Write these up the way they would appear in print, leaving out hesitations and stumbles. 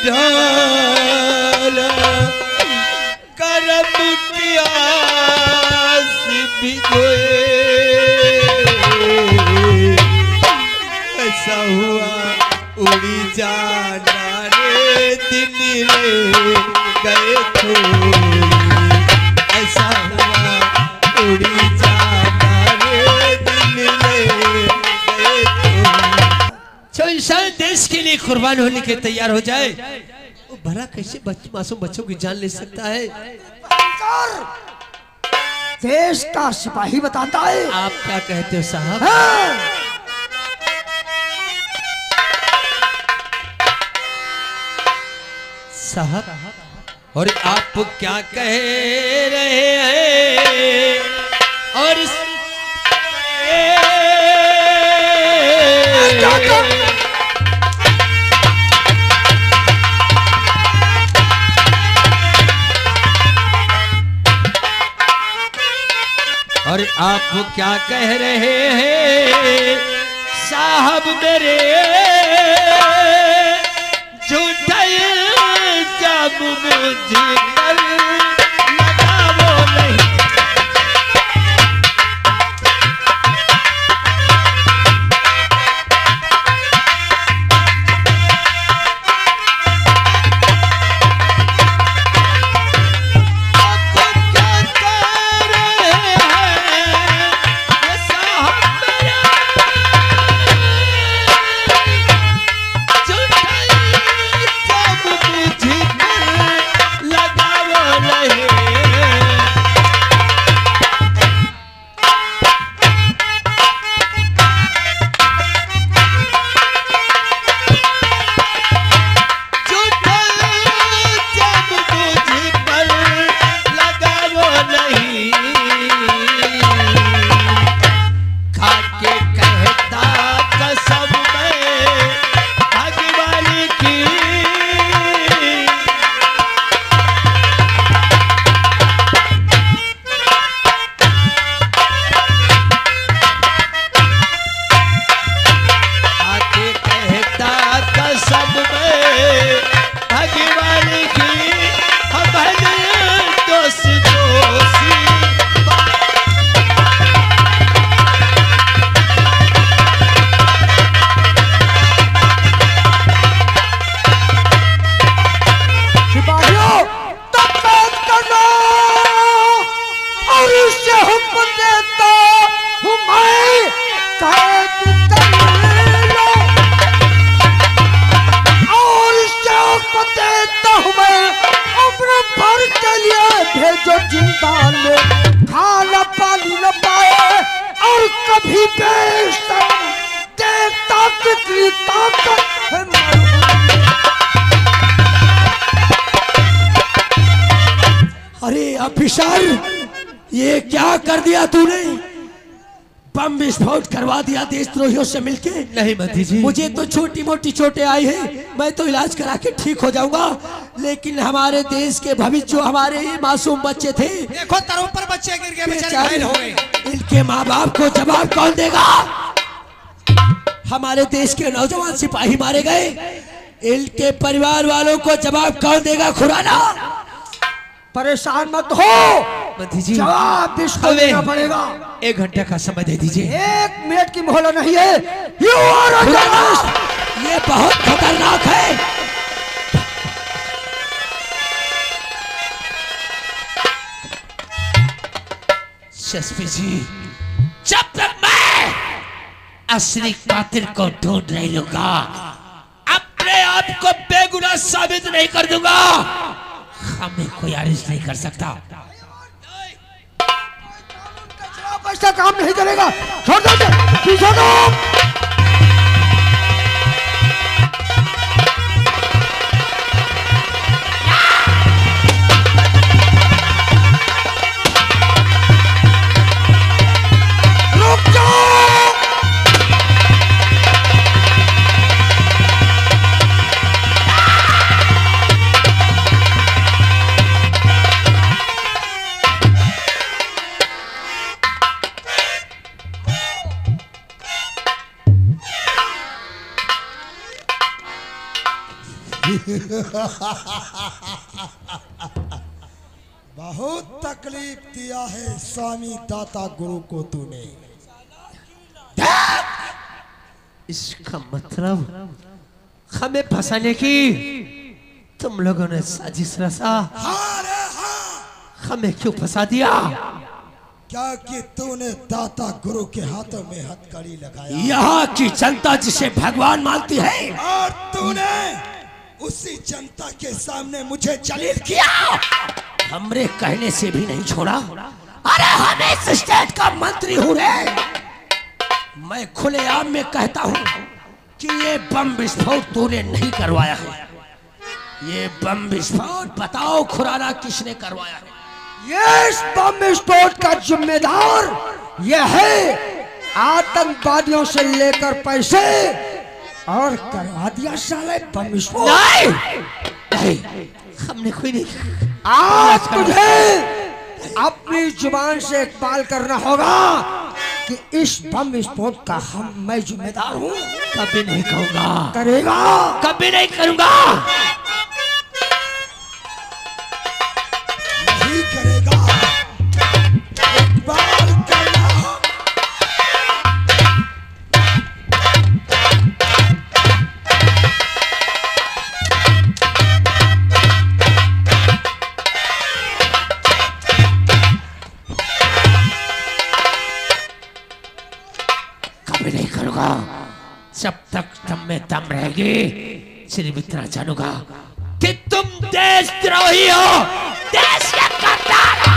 ढाला करम की आस भिगोए, ऐसा हुआ उड़ी जाना रे दिल ले गए थोड़ी, ऐसा हुआ उड़ी जाना रे दिल ले गए थोड़ी। जो इंसान देश के लिए कुर्बान होने के तैयार हो जाए वो भला कैसे मासूम बच्चों की जान ले सकता है? देश का सिपाही बताता है। आप क्या कहते हो साहब? हाँ। साहब और आप क्या कह रहे हैं? और आप क्या कह रहे हैं साहब मेरे? झूठा जब मुझे पर लगाओ नहीं, ये क्या कर दिया तूने? बम विस्फोट करवा दिया देशद्रोहियों से मिलके। नहीं मंत्री जी, मुझे तो छोटी मोटी चोटें आई हैं, मैं तो इलाज करा के ठीक हो जाऊंगा, लेकिन हमारे देश के भविष्य जो हमारे ये मासूम बच्चे थे, देखो तरों पर बच्चे गिर गए, बेचारे घायल हो गए। इनके माँ बाप को जवाब कौन देगा? हमारे देश के नौजवान सिपाही मारे गए, इनके परिवार वालों को जवाब कौन देगा? खुराना परेशान मत हो मंत्री जी, जवाब देना पड़ेगा। 1 घंटे का समय दे दीजिए। 1 मिनट की मोहलत नहीं है। ये बहुत खतरनाक है। एसपी जी, जब तक मैं असली कातिल को ढूंढ नहीं लूंगा, अपने आप को बेगुनाह साबित नहीं कर दूंगा, हमें कोई अरेस्ट नहीं कर सकता। ऐसा काम नहीं करेगा। छोड़ दो, पीछे दो। रुक जाओ। बहुत तकलीफ दिया है स्वामी दाता गुरु को तूने। इसका मतलब हमें फंसाने की तुम लोगों ने साजिश रचा। हाँ रे हाँ। हमें क्यों फंसा दिया? क्या कि तूने दाता गुरु के हाथों में हथकड़ी लगाया। यहाँ की जनता जिसे भगवान मानती है, और तूने उसी जनता के सामने मुझे जलील किया। हमरे कहने से भी नहीं छोड़ा। अरे हम इस स्टेट का मंत्री हूँ रे। मैं खुलेआम में कहता हूँ कि ये बम विस्फोट तूने नहीं करवाया है। ये बम विस्फोट बताओ खुराना किसने करवाया है? ये इस बम विस्फोट का जिम्मेदार यह है आतंकवादियों से लेकर पैसे और करवा दिया साले बम विस्फोट। नहीं, नहीं, हमने कोई नहीं। आज तुझे अपनी जुबान से इकबाल करना होगा कि इस बम विस्फोट का मैं जिम्मेदार हूँ। कभी नहीं कहूँगा। करेगा? कभी नहीं करूँगा। नहीं करेगा। इकबाल करना। जब तक दम में दम रहेगी सिर्फ इतना जानूंगा कि तुम देशद्रोही हो, देश के गद्दार हो।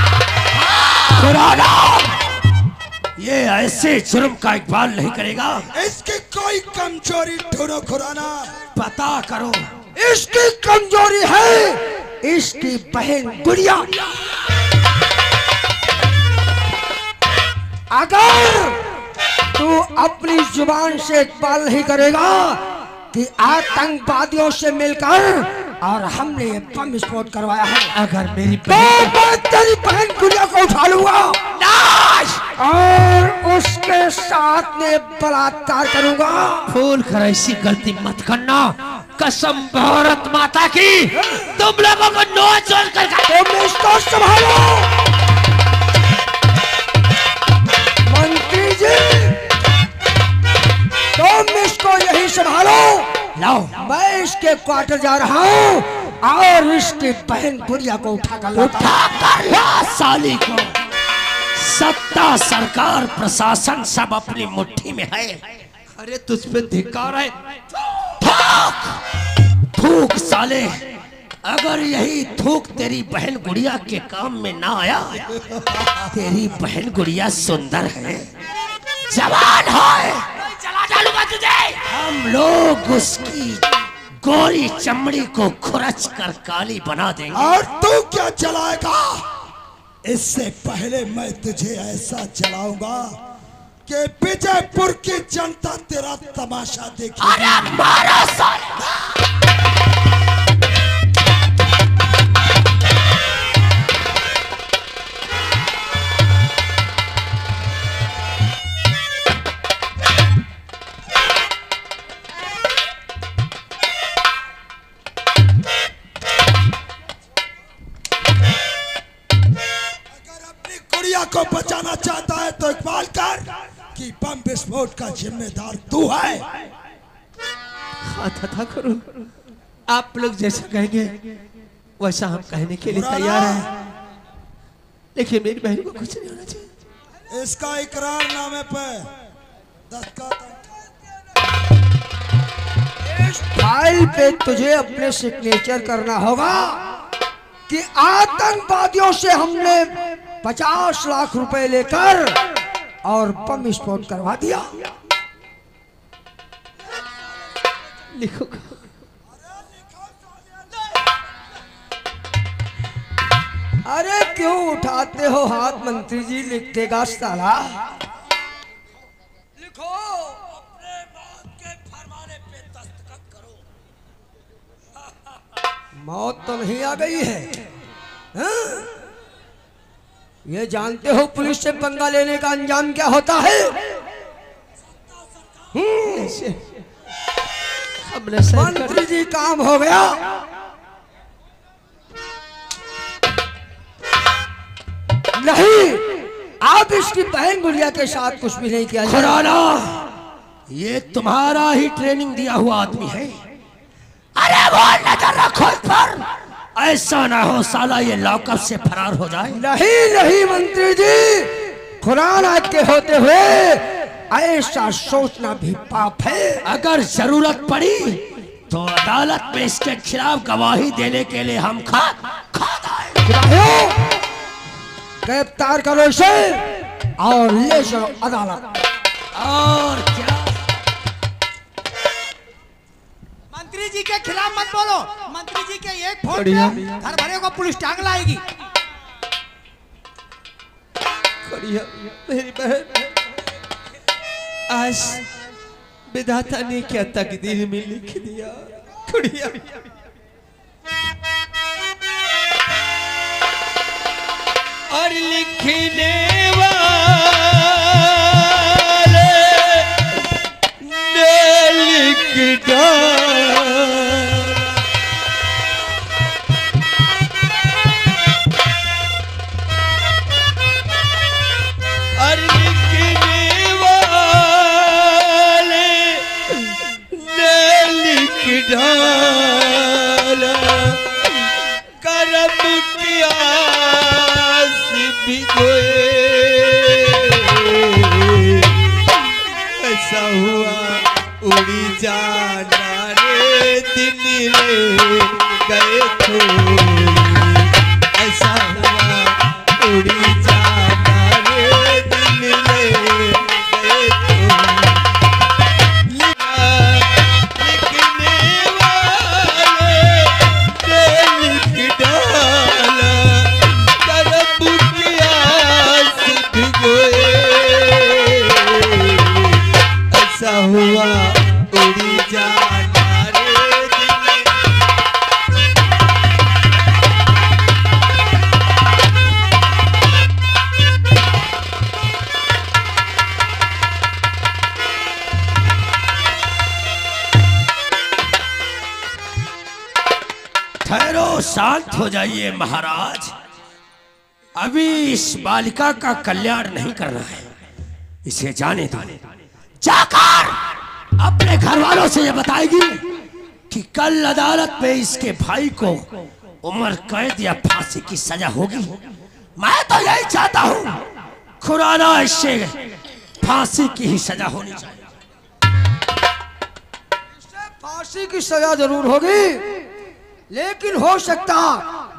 ये ऐसे जुर्म का इकबाल नहीं करेगा। इसकी कोई कमजोरी ढूंढो खुराना। पता करो। इसकी कमजोरी है इसकी बहन गुड़िया। अगर तू अपनी जुबान से इकबाल नहीं करेगा कि आतंकवादियों से मिलकर और हमने ये बम विस्फोट करवाया है, अगर मेरी तो मैं तेरी बहन गुड़िया को उठा लूंगा और उसके साथ में बलात्कार करूंगा। भूल कर ऐसी गलती मत करना। कसम भारत माता की, तुम लोगों को नोच नोच कर तुम इसको संभालो मंत्री जी। तुम इसको यही संभालो। लाओ, मैं इसके क्वार्टर जा रहा हूँ और इसकी बहन गुड़िया को उठाकर ला साली को। सत्ता, सरकार, प्रशासन सब अपनी मुट्ठी में है। अरे तुझ पे धिक्कार है। थूक, थूक साले। अगर यही थूक तेरी बहन गुड़िया के काम में ना आया, तेरी बहन गुड़िया सुंदर है, जवान है, चला डालूंगा तुझे। हम लोग उसकी गोरी चमड़ी को खुरच कर काली बना देंगे। और तू क्या चलाएगा? इससे पहले मैं तुझे ऐसा चलाऊंगा कि विजयपुर की जनता तेरा तमाशा देखेगी। अरे मारो साले। को बचाना चाहता है तो इकबाल कर कि बम विस्फोट का जिम्मेदार तू है। था करो, आप लोग जैसा कहेंगे वैसा हम कहने के लिए तैयार हैं, लेकिन मेरी बहन को कुछ नहीं होना चाहिए। इसका इकरारनामे पे दस्तखत। इस फाइल पे तुझे अपने सिग्नेचर करना होगा कि आतंकवादियों से हमने 50 लाख रुपए लेकर और बम विस्फोट करवा दिया। लिखो। अरे क्यों उठाते हो हाथ मंत्री जी? लिख देगा साला। लिखो। अपने मौत के फरमाने पे दस्तखत करो। मौत तो नहीं आ गई है, हाँ? ये जानते हो पुलिस से पंगा लेने का अंजाम क्या होता है? मंत्री जी काम हो गया, नहीं, आप इसकी बहन गुड़िया के साथ कुछ भी नहीं किया। खुराना, ये तुम्हारा ही ट्रेनिंग दिया हुआ आदमी है। अरे वो नजर रखो इस पर, ऐसा ना हो साला ये लॉकअप से फरार हो जाए। नहीं नहीं मंत्री जी, खुराना के होते हुए ऐसा सोचना भी पाप है। अगर जरूरत पड़ी तो अदालत में इसके खिलाफ गवाही देने के लिए हम खा गिरफ्तार करो इसे और ले चलो अदालत। और क्या? मंत्री जी के खिलाफ मत बोलो। मंत्री जी के एक फोन पे घर भरे को पुलिस टांग लाएगी। मेरी बहन, आज विधाता ने क्या तकदीर में लिख दिया। खुड़िया और लिखने वाले ने लिख डाला। और लिखने वाले ने लिख डाला, करम की आस भिगोए। ऐसा हुआ उड़ी जाना रे दिन रे गए थोड़ी। ऐसा हुआ उड़ी जाना रे दिन रे गए थोड़ी। लिखने वाले ने लिख डाला, करम की आस भिगोए। ऐसा हुआ उड़ी जाना रे दिन। ठहरो, शांत हो जाइए महाराज। अभी इस बालिका का कल्याण नहीं करना है, इसे जाने दो। जाकर अपने घर वालों से ये बताएगी कि कल अदालत में इसके भाई को उम्र कैद या फांसी की सजा होगी। मैं तो यही चाहता हूँ, खुराना इससे फांसी की ही सजा होनी चाहिए। फांसी की सजा जरूर होगी, लेकिन हो सकता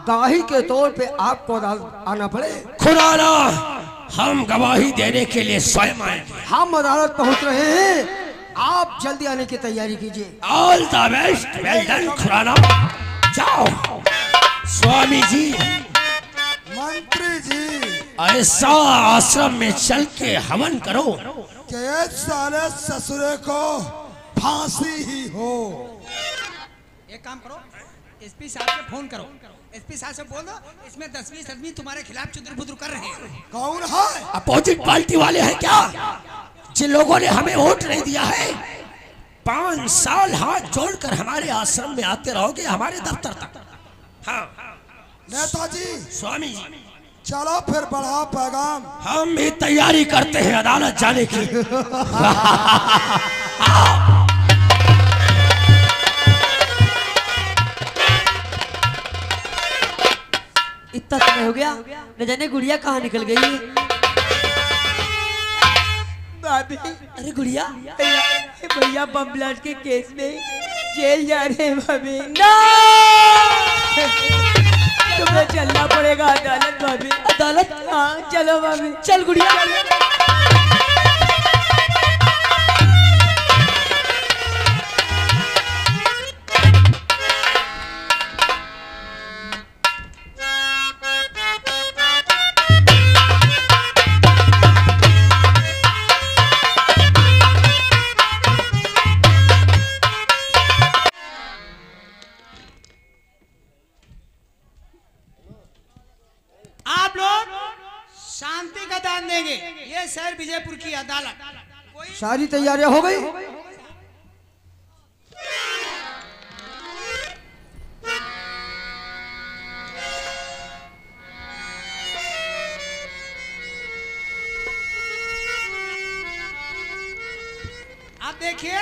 गवाही के तौर पे आपको अदालत आना पड़े। खुराना, हम गवाही देने के लिए स्वयं आएंगे। हम अदालत पहुंच रहे हैं, आप जल्दी आने की तैयारी कीजिए। All the best, well done Khurana. जाओ स्वामी जी। मंत्री जी, ऐसा आश्रम में चल के हवन करो के सारे ससुरे को फांसी ही हो। एक काम करो, एसपी साहब से फोन करो। एसपी साहब से बोल दो इसमें 10-20 आदमी तुम्हारे खिलाफ चुदर-बुदर कर रहे हैं। कौन है? अपोजिट पार्टी वाले हैं क्या, जिन लोगों ने हमें वोट नहीं दिया है। 5 साल हाथ जोड़कर हमारे आश्रम में आते रहोगे, हमारे दफ्तर तक। हाँ नेताजी, स्वामी जी, चलो फिर बढ़ा पैगाम। हम भी तैयारी करते हैं अदालत जाने की। इतना समय हो गया, न जाने गुड़िया कहाँ निकल गई है। भाभी, अरे गुड़िया, भैया बम ब्लास्ट के केस में जेल जा रहे हैं भाभी। ना, तुम्हें चलना पड़ेगा अदालत भाभी। अदालत? हाँ चलो भाभी। चल गुड़िया। आप लोग शांति का दान देंगे। ये शहर विजयपुर की अदालत। सारी तैयारियां हो गई? देखिए,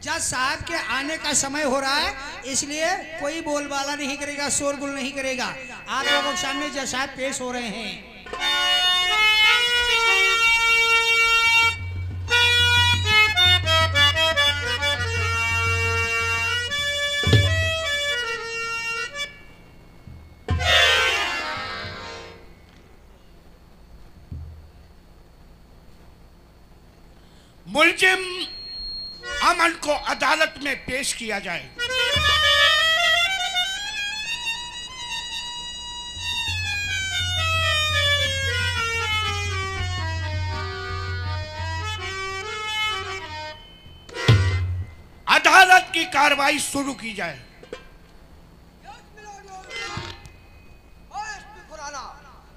जज साहब के आने का समय हो रहा है, इसलिए कोई बोलबाला नहीं करेगा, शोरगुल नहीं करेगा। आप लोगों के सामने जज साहब पेश हो रहे हैं। मुलजिम अमन को अदालत में पेश किया जाए। अदालत की कार्रवाई शुरू की जाए।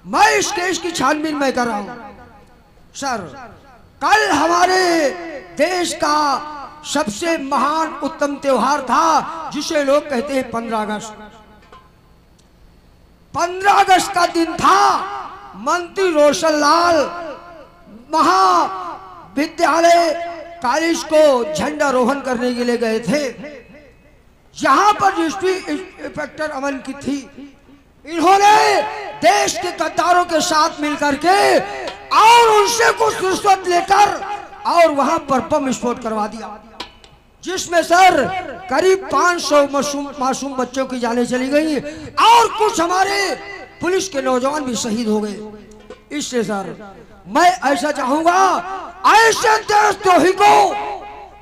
मैं इस केस की छानबीन में कर रहा हूं। सर, कल हमारे देश का सबसे महान उत्तम त्योहार था, जिसे लोग कहते हैं 15 अगस्त। 15 अगस्त का दिन था। मंत्री रोशनलाल महाविद्यालय कॉलेज को झंडारोहण करने के लिए गए थे, जहां पर डिस्ट्रिक्ट इंस्पेक्टर अमन की थी। इन्होंने देश के गद्दारों के साथ मिलकर के और उनसे कुछ रिश्वत लेकर और वहां पर बम विस्फोट करवा दिया, जिसमें सर करीब 500 मासूम बच्चों की जानें चली गई और कुछ हमारे पुलिस के नौजवान भी शहीद हो गए। इससे सर मैं ऐसा चाहूंगा, ऐसे देशद्रोही को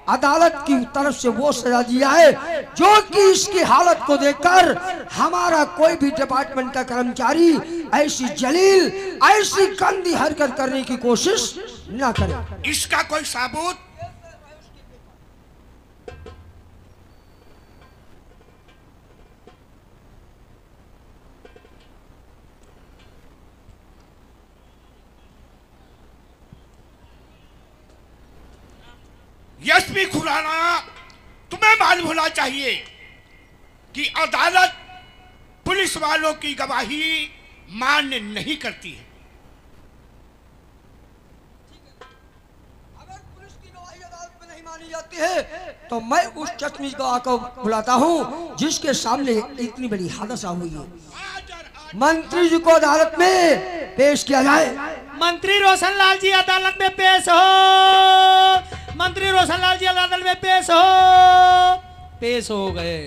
अदालत की तरफ से वो सजा दिया है जो कि इसकी हालत को देखकर हमारा कोई भी डिपार्टमेंट का कर्मचारी ऐसी जलील, ऐसी गंदी हरकत करने की कोशिश न करे। इसका कोई सबूत? एसपी खुराना, तुम्हें मालूम होना चाहिए कि अदालत पुलिस वालों की गवाही मान्य नहीं करती है। अगर पुलिस की गवाही अदालत में नहीं मानी जाती है तो मैं उस चश्मिश गवाह को बुलाता हूं जिसके सामने इतनी बड़ी हादसा हुई है। मंत्री जी को अदालत में पेश किया जाए। मंत्री रोशनलाल जी अदालत में पेश हो। मंत्री रोशनलाल जी अदालत में पेश हो। पेश हो गए।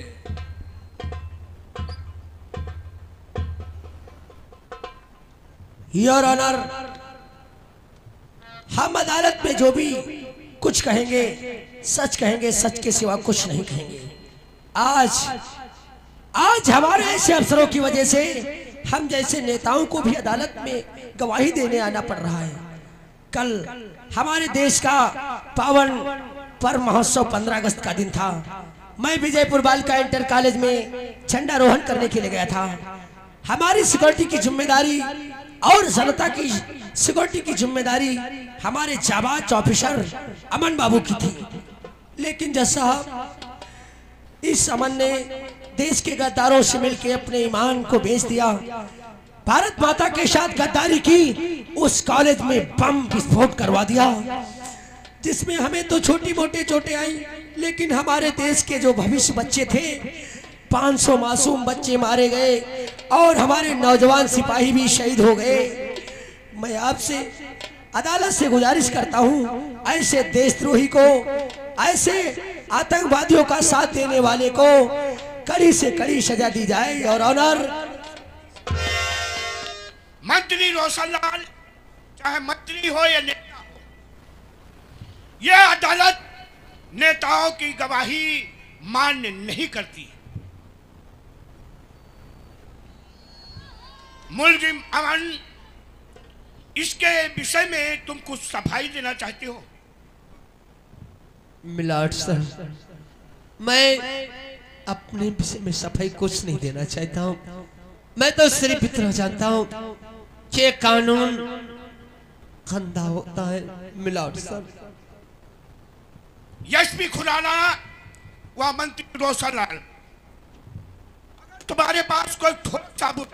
योर ऑनर, हम अदालत में जो भी कुछ कहेंगे सच कहेंगे, सच के सिवा कुछ नहीं कहेंगे। आज हमारे ऐसे अफसरों की वजह से हम जैसे नेताओं को भी अदालत में गवाही देने आना पड़ रहा है। कल हमारे देश का पावन पर्व महोत्सव 15 अगस्त का दिन था। मैं विजयपुर बालिका इंटर कॉलेज में झंडारोहण करने के लिए गया था। हमारी सिक्योरिटी की जिम्मेदारी और जनता की सिक्योरिटी की जिम्मेदारी हमारे जाबाज ऑफिसर अमन बाबू की थी। लेकिन जज साहब, इस अमन ने देश के गद्दारों से मिलकर अपने ईमान को बेच दिया। भारत माता के साथ गद्दारी की, उस कॉलेज में बम विस्फोट करवा दिया, जिसमें हमें तो छोटी मोटी चोटें आई, लेकिन हमारे देश के जो भविष्य बच्चे थे, 500 मासूम बच्चे मारे गए और हमारे नौजवान सिपाही भी शहीद हो गए। मैं आपसे अदालत से गुजारिश करता हूं, ऐसे देशद्रोही को, ऐसे आतंकवादियों का साथ देने वाले को कड़ी से कड़ी सजा दी जाए। और ऑनर, मंत्री रोशनलाल चाहे मंत्री हो या नेता हो, यह अदालत नेताओं की गवाही मान्य नहीं करती। मुलजिम अमन, इसके विषय में तुम कुछ सफाई देना चाहते हो? मिलाट सर, मैं अपने विषय में सफाई कुछ नहीं देना चाहता हूं। मैं तो सिर्फ इतना जानता हूं कि कानून गंदा होता है। मिलाट सर, एसपी खुराना व मंत्री रोशनलाल, अगर तुम्हारे पास कोई ठोस सबूत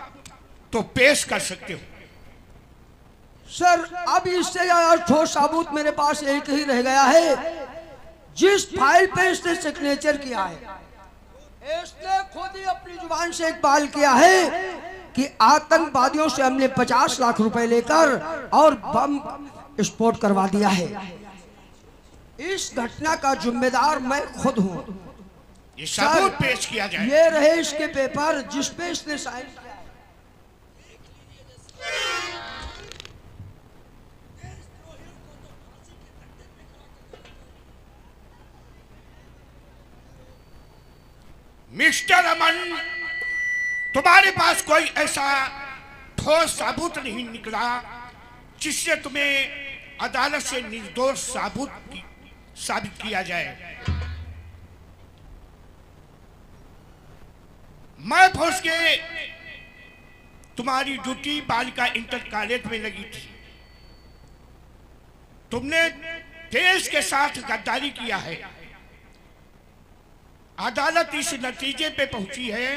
तो पेश कर सकते हो। सर, अब इससे ज्यादा ठोस सबूत मेरे पास एक ही रह गया है, जिस फाइल पे इसने सिग्नेचर किया है, इसने खुद ही अपनी जुबान से इकबाल किया है कि आतंकवादियों से हमने 50 लाख रुपए लेकर और बम विस्फोट करवा दिया है। इस घटना का जिम्मेदार मैं खुद हूँ। ये सबूत पेश किया जाए। ये रहे इसके पेपर जिस पे इसने साइन किया है। मिस्टर अमन, तुम्हारे पास कोई ऐसा ठोस सबूत नहीं निकला जिससे तुम्हें अदालत से निर्दोष साबित किया जाए। मैं फौज के तुम्हारी ड्यूटी बालिका इंटर कॉलेज में लगी थी। तुमने देश के साथ गद्दारी किया है। अदालत इस नतीजे पे पहुंची है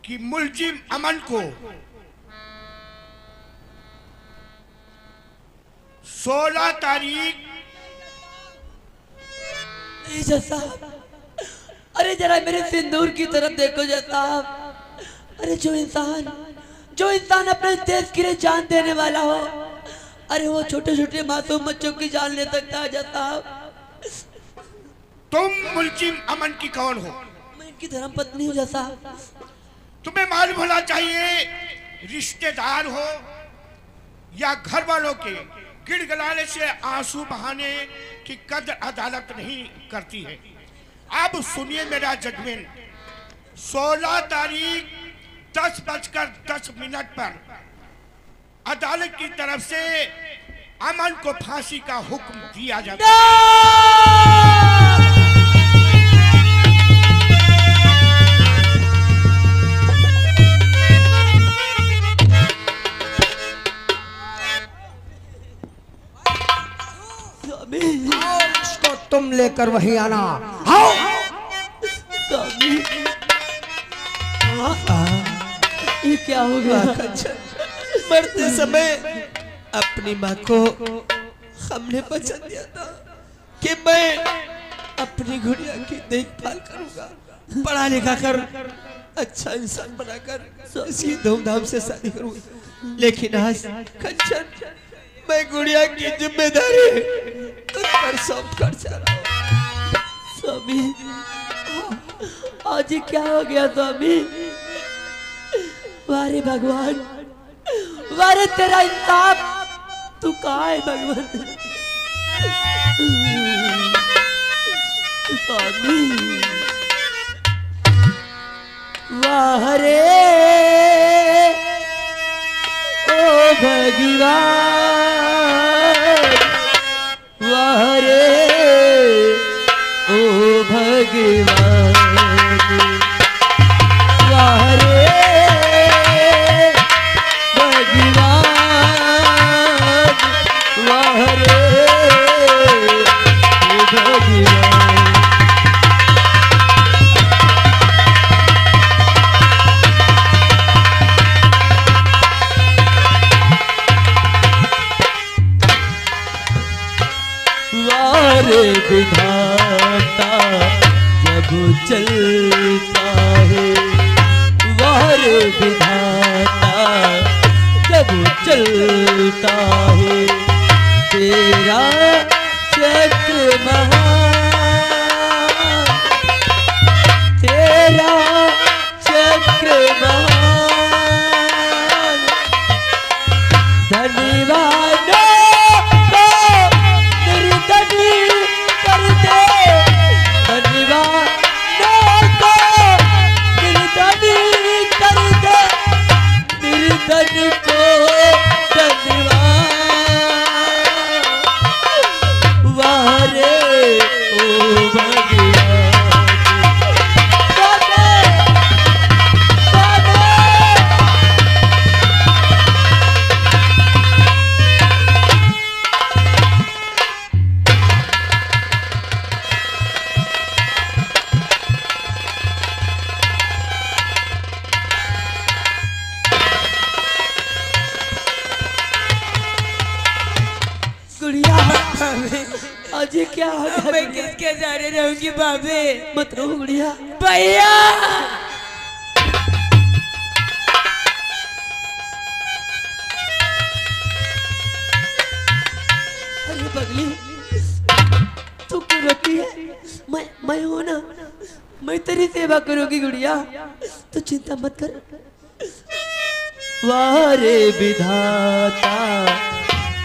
कि मुलजिम अमन को 16 तारीख। जज साहब, अरे जरा मेरे सिंदूर की तरफ देखो जज साहब। अरे जो इंसान अपने देश के लिए जान देने वाला हो, अरे वो छोटे छोटे मासूम बच्चों की जान ले सकता है जज साहब। तुम मुलजिम अमन की कौन हो? मैं इनकी धर्मपत्नी हूँ जज साहब। तुम्हें मालूम होना चाहिए, रिश्तेदार हो या घर वालों के गिड़गिड़ाने से आंसू बहाने की कदर अदालत नहीं करती है। अब सुनिए मेरा जजमेंट। 16 तारीख 10:10 पर अदालत की तरफ से अमन को फांसी का हुक्म दिया जाता है। इसको तुम लेकर वहीं आना। आओ। ये क्या हो गया? मरते समय अपनी माँ को हमने वचन दिया था कि मैं अपनी गुड़िया की देखभाल करूंगा, पढ़ा लिखा कर अच्छा इंसान बनाकर इसकी धूमधाम से शादी करूंगा। लेकिन आज कंचन, मैं गुड़िया की जिम्मेदारी तुझ पर सौंप कर जा रहा हूं। स्वामी, आज क्या हो गया स्वामी? वारे भगवान, वारे तेरा इंसाफ, तू कहाँ है भगवान? स्वामी, वारे ओ भगवान, वारे ओ भगवान, वारे भगवान, वारे भगवान। वारे विधाता जब चलता है, वारे विधाता जब चलता है, तेरा चक्र महान, तेरा चक्र महान। धन्यवाद वारे ये क्या हो गया? मैं किसके सहारे रहूंगी बाबे? मत रो गुड़िया। भैया अरे पगली तू क्यों रोती है? मैं हूं ना, मैं तेरी सेवा करूंगी गुड़िया, तू चिंता मत कर। वारे विधाता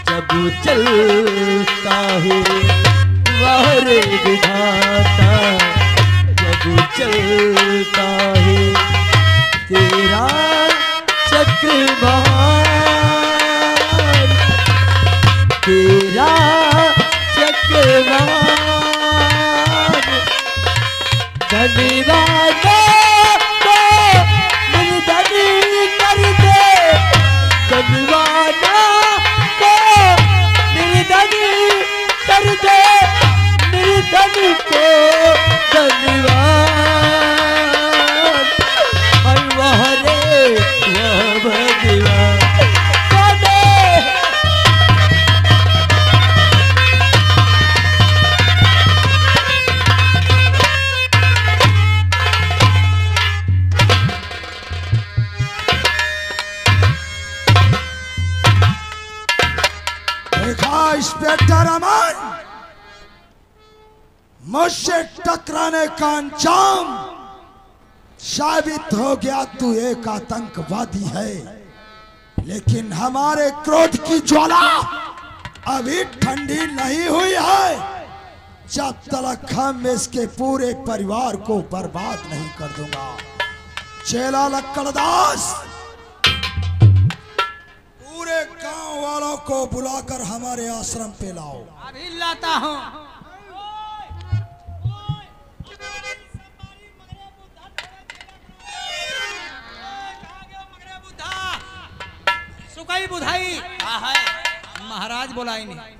जब चलता हूँ, वारे विधाता जब चलता है, तेरा चक्रवार, तेरा चक्रवार, धन्यवाद को निर्धन कर दे, धन्यवाद को निर्धन कर दे, निर्धन को धन्यवाद। और वह रे वह भगवान इंस्पेक्टर अमन, मुझसे टकराने का अंजाम साबित हो गया। तू एक आतंकवादी है, लेकिन हमारे क्रोध की ज्वाला अभी ठंडी नहीं हुई है। जब तक हम इसके पूरे परिवार को बर्बाद नहीं कर दूंगा। चेला लक्कड़दास, पूरे गांव वालों को बुलाकर हमारे आश्रम पे लाओ। अभी लाता हूँ। सुकाई बुधाई महाराज बुलाई नहीं।